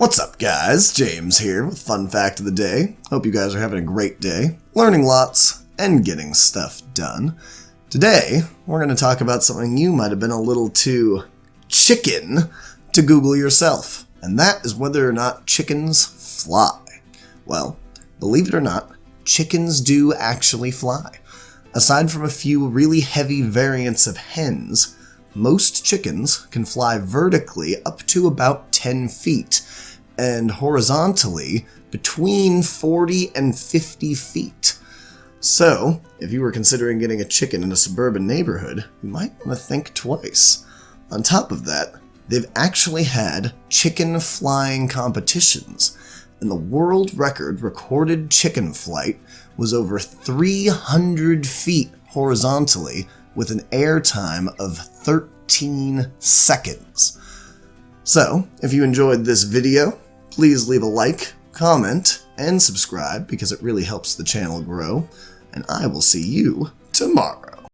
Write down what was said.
What's up, guys? James here with Fun Fact of the Day. Hope you guys are having a great day, learning lots, and getting stuff done. Today, we're going to talk about something you might have been a little too chicken to Google yourself, and that is whether or not chickens fly. Well, believe it or not, chickens do actually fly. Aside from a few really heavy variants of hens, most chickens can fly vertically up to about 10 feet, and horizontally between 40 and 50 feet. So, if you were considering getting a chicken in a suburban neighborhood, you might want to think twice. On top of that, they've actually had chicken flying competitions, and the world record recorded chicken flight was over 300 feet horizontally with an air time of 13 seconds. So, if you enjoyed this video, please leave a like, comment, and subscribe because it really helps the channel grow, and I will see you tomorrow.